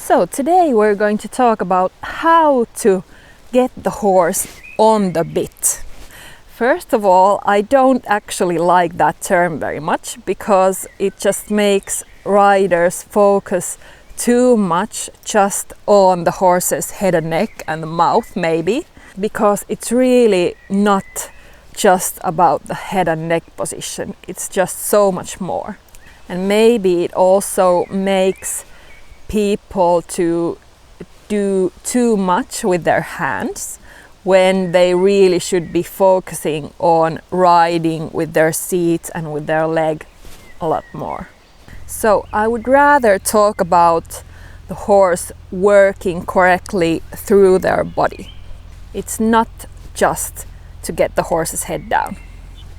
So today we're going to talk about how to get the horse on the bit. First of all, I don't actually like that term very much because it just makes riders focus too much just on the horse's head and neck and the mouth maybe, because it's really not just about the head and neck position. It's just so much more. And maybe it also makes people to do too much with their hands when they really should be focusing on riding with their seat and with their leg a lot more. So I would rather talk about the horse working correctly through their body. It's not just to get the horse's head down.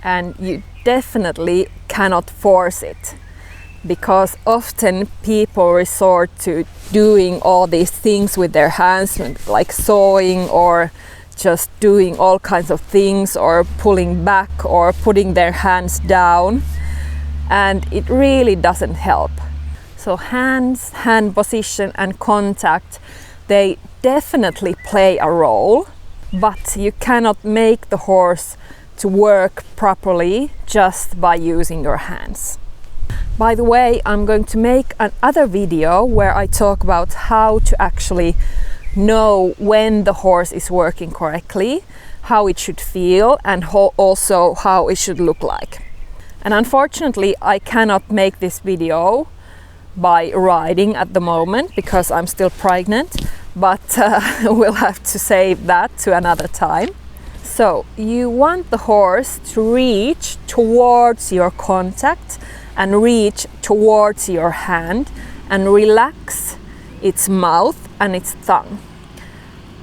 And you definitely cannot force it, because often people resort to doing all these things with their hands, like sawing or just doing all kinds of things, or pulling back or putting their hands down, and it really doesn't help. So hands, hand position and contact, they definitely play a role, but you cannot make the horse to work properly just by using your hands. By the way, I'm going to make another video where I talk about how to actually know when the horse is working correctly, how it should feel, and also how it should look like. And unfortunately, I cannot make this video by riding at the moment because I'm still pregnant, but we'll have to save that to another time. So you want the horse to reach towards your contact and reach towards your hand and relax its mouth and its tongue.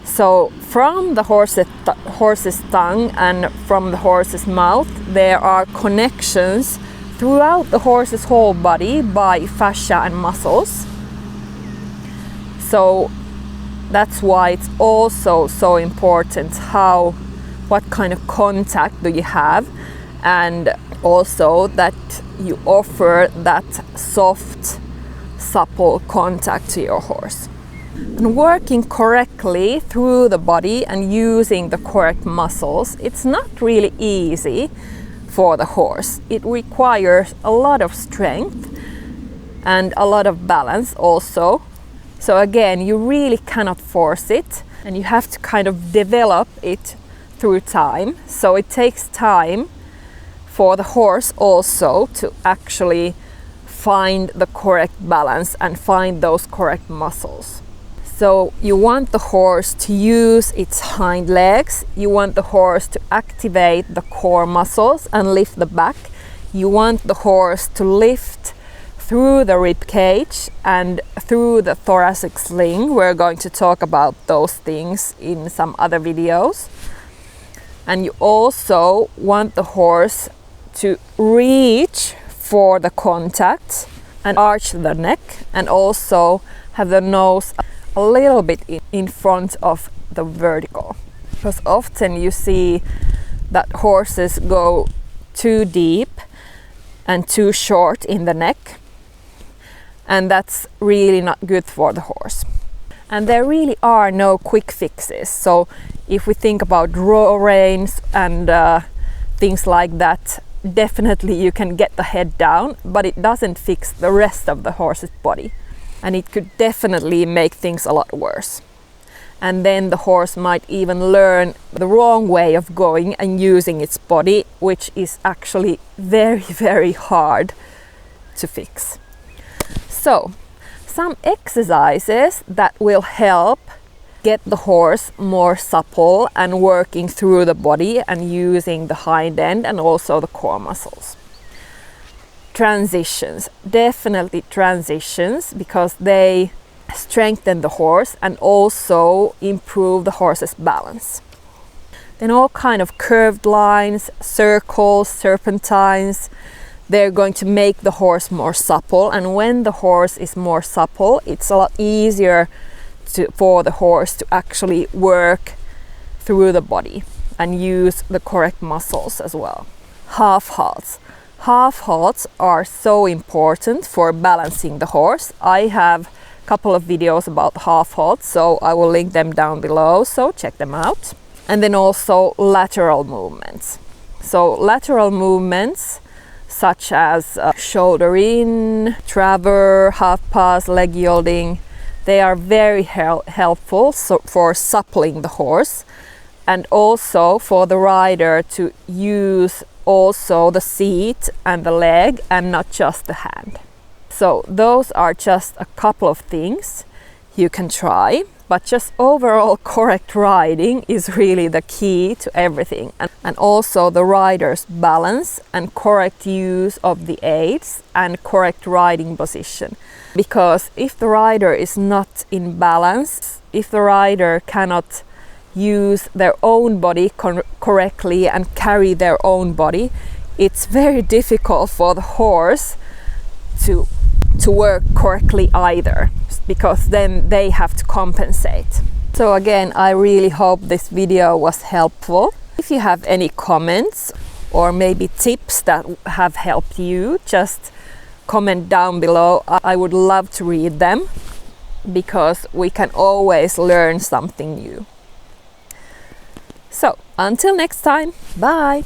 So from the horse's tongue and from the horse's mouth, there are connections throughout the horse's whole body by fascia and muscles. So that's why it's also so important what kind of contact do you have, and also that you offer that soft, supple contact to your horse. And working correctly through the body and using the correct muscles, it's not really easy for the horse. It requires a lot of strength and a lot of balance also. So again, you really cannot force it, and you have to kind of develop it through time. So it takes time for the horse also to actually find the correct balance and find those correct muscles. So you want the horse to use its hind legs, you want the horse to activate the core muscles and lift the back, you want the horse to lift through the rib cage and through the thoracic sling. We're going to talk about those things in some other videos. And you also want the horse to reach for the contact and arch the neck, and also have the nose a little bit in front of the vertical. Because often you see that horses go too deep and too short in the neck, and that's really not good for the horse. And there really are no quick fixes. So if we think about raw reins and things like that, definitely you can get the head down, but it doesn't fix the rest of the horse's body. And it could definitely make things a lot worse. And then the horse might even learn the wrong way of going and using its body, which is actually very, very hard to fix. So, some exercises that will help get the horse more supple and working through the body and using the hind end and also the core muscles. Transitions, definitely transitions, because they strengthen the horse and also improve the horse's balance. Then all kind of curved lines, circles, serpentines, they're going to make the horse more supple, and when the horse is more supple, it's a lot easier for the horse to actually work through the body and use the correct muscles as well. Half halts. Half halts are so important for balancing the horse. I have couple of videos about half halt, so I will link them down below, so check them out. And then also lateral movements. So lateral movements such as shoulder in, traver, half pass, leg yielding, they are very helpful for suppling the horse, and also for the rider to use also the seat and the leg and not just the hand. So those are just a couple of things you can try, but just overall correct riding is really the key to everything. And also the rider's balance and correct use of the aids and correct riding position. Because if the rider is not in balance, if the rider cannot use their own body correctly and carry their own body, it's very difficult for the horse to work correctly either, because then they have to compensate. So again, I really hope this video was helpful. If you have any comments or maybe tips that have helped you, just comment down below. I would love to read them, because we can always learn something new. So until next time, bye!